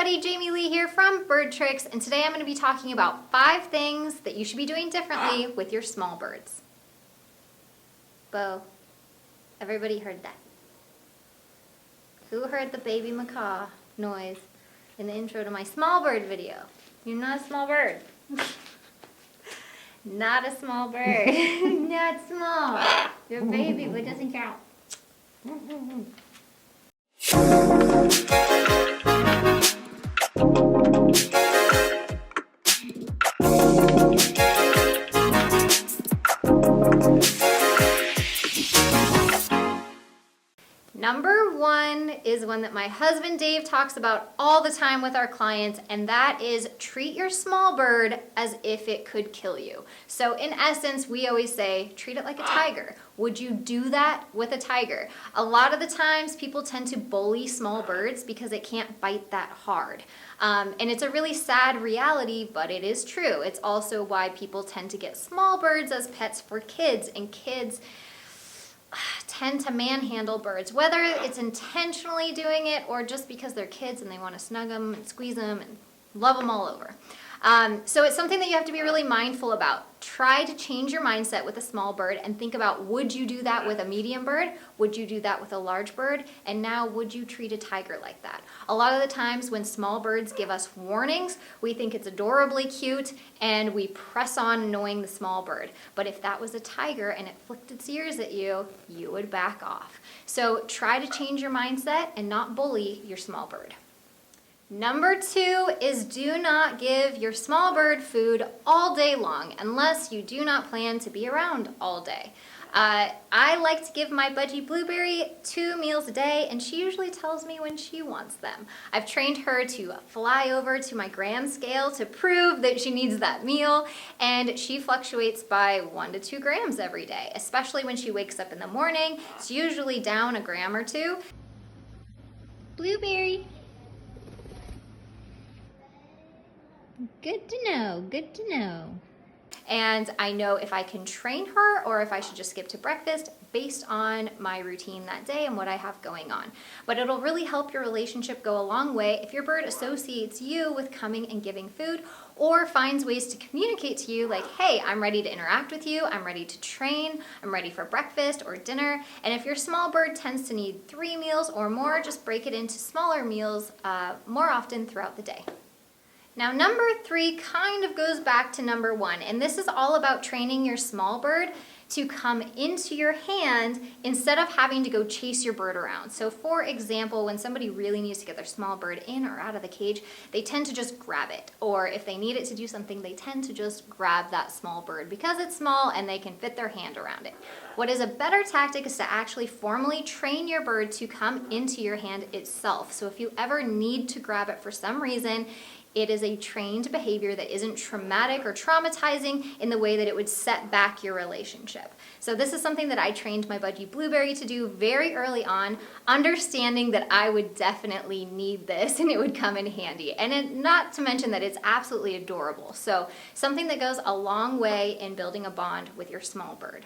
everybody, Jamieleigh here from BirdTricks, and today I'm going to be talking about 5 things that you should be doing differently with your small birds. Bo, everybody heard that. Who heard the baby macaw noise in the intro to my small bird video? You're not a small bird. Not a small bird. Not small. You're a baby, but it doesn't count. Number 1 is one that my husband Dave talks about all the time with our clients, and that is treat your small bird as if it could kill you. So in essence, we always say, treat it like a tiger. Would you do that with a tiger? A lot of the times people tend to bully small birds because it can't bite that hard. And it's a really sad reality, but it is true. It's also why people tend to get small birds as pets for kids, and kids tend to manhandle birds, whether it's intentionally doing it or just because they're kids and they want to snug them and squeeze them and love them all over. So it's something that you have to be really mindful about. Try to change your mindset with a small bird and think about, would you do that with a medium bird? Would you do that with a large bird? And now, would you treat a tiger like that? A lot of the times when small birds give us warnings, we think it's adorably cute and we press on annoying the small bird. But if that was a tiger and it flicked its ears at you, you would back off. So try to change your mindset and not bully your small bird. Number 2 is do not give your small bird food all day long unless you do not plan to be around all day. I like to give my Budgie Blueberry 2 meals a day, and she usually tells me when she wants them. I've trained her to fly over to my gram scale to prove that she needs that meal, and she fluctuates by 1 to 2 grams every day, especially when she wakes up in the morning. It's usually down a gram or 2. Blueberry. Good to know, good to know. And I know if I can train her or if I should just skip to breakfast based on my routine that day and what I have going on. But it'll really help your relationship go a long way if your bird associates you with coming and giving food, or finds ways to communicate to you like, hey, I'm ready to interact with you, I'm ready to train, I'm ready for breakfast or dinner. And if your small bird tends to need 3 meals or more, just break it into smaller meals more often throughout the day. Now, number 3 kind of goes back to number 1, and this is all about training your small bird to come into your hand instead of having to go chase your bird around. So for example, when somebody really needs to get their small bird in or out of the cage, they tend to just grab it. Or if they need it to do something, they tend to just grab that small bird because it's small and they can fit their hand around it. What is a better tactic is to actually formally train your bird to come into your hand itself. So if you ever need to grab it for some reason, it is a trained behavior that isn't traumatic or traumatizing in the way that it would set back your relationship. So this is something that I trained my Budgie Blueberry to do very early on, understanding that I would definitely need this and it would come in handy. And not to mention that it's absolutely adorable. So something that goes a long way in building a bond with your small bird.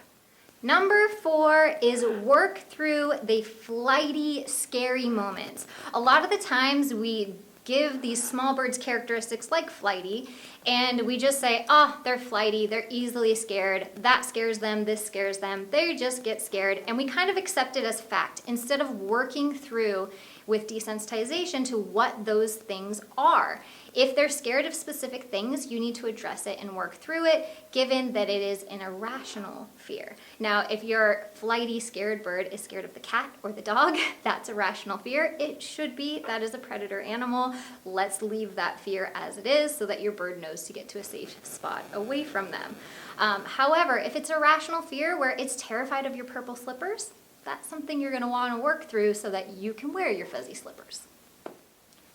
Number 4 is work through the flighty, scary moments. A lot of the times we give these small birds characteristics like flighty, and we just say, oh, they're flighty, they're easily scared, that scares them, this scares them, they just get scared, and we kind of accept it as fact instead of working through with desensitization to what those things are. If they're scared of specific things, you need to address it and work through it, given that it is an irrational fear. Now, if your flighty, scared bird is scared of the cat or the dog, that's a rational fear. It should be. That is a predator animal. Let's leave that fear as it is so that your bird knows to get to a safe spot away from them. However, if it's a rational fear where it's terrified of your purple slippers, that's something you're going to want to work through so that you can wear your fuzzy slippers.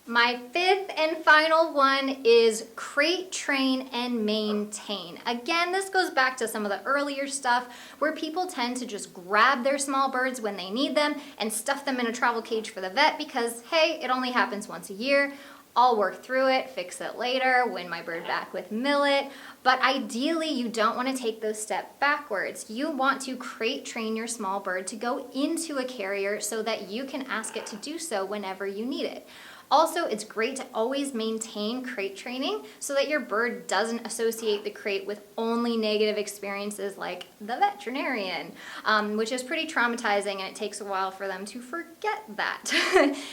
My 5th and final one is crate, train, and maintain. Again, this goes back to some of the earlier stuff where people tend to just grab their small birds when they need them and stuff them in a travel cage for the vet because, hey, it only happens once a year. I'll work through it, fix it later, win my bird back with millet. But ideally, you don't want to take those steps backwards. You want to crate train your small bird to go into a carrier so that you can ask it to do so whenever you need it. Also, it's great to always maintain crate training so that your bird doesn't associate the crate with only negative experiences like the veterinarian, which is pretty traumatizing, and it takes a while for them to forget that.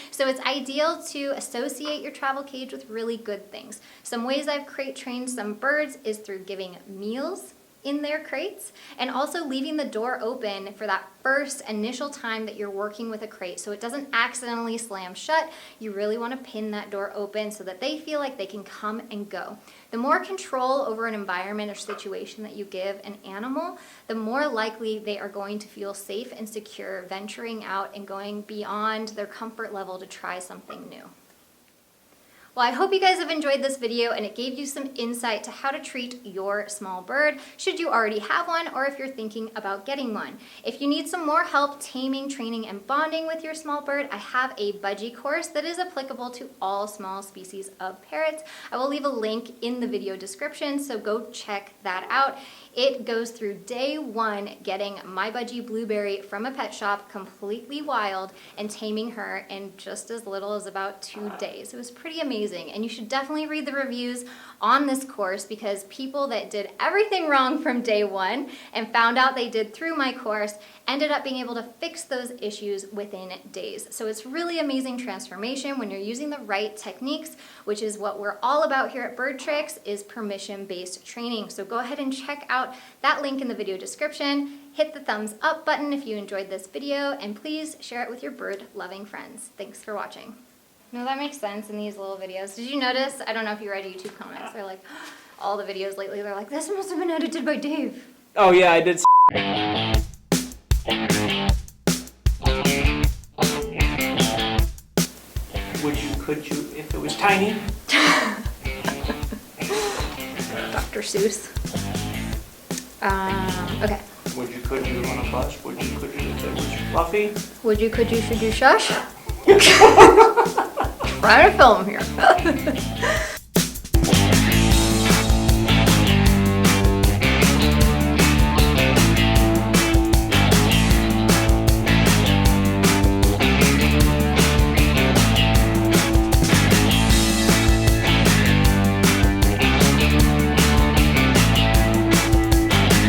So it's ideal to associate your travel cage with really good things. Some ways I've crate trained some birds is through giving meals in their crates, and also leaving the door open for that first initial time that you're working with a crate so it doesn't accidentally slam shut. You really want to pin that door open so that they feel like they can come and go. The more control over an environment or situation that you give an animal, the more likely they are going to feel safe and secure venturing out and going beyond their comfort level to try something new. Well, I hope you guys have enjoyed this video and it gave you some insight to how to treat your small bird, should you already have one or if you're thinking about getting one. If you need some more help taming, training, and bonding with your small bird, I have a Budgie course that is applicable to all small species of parrots. I will leave a link in the video description, so go check that out. It goes through day one, getting my Budgie Blueberry from a pet shop completely wild and taming her in just as little as about 2 days. It was pretty amazing, and you should definitely read the reviews on this course because people that did everything wrong from day one and found out they did through my course ended up being able to fix those issues within days. So it's really amazing transformation when you're using the right techniques, which is what we're all about here at BirdTricks, is permission-based training. So go ahead and check out that link in the video description. Hit the thumbs up button if you enjoyed this video, and please share it with your bird-loving friends. Thanks for watching. No, that makes sense in these little videos. Did you notice? I don't know if you read YouTube comments. They're like, all the videos lately, they're like, this must have been edited by Dave. Oh yeah, I did. Could you, if it was tiny? Dr. Seuss. Okay. Could you on a bus? Could you if it was fluffy? Could you, should you, shush? Trying to film here.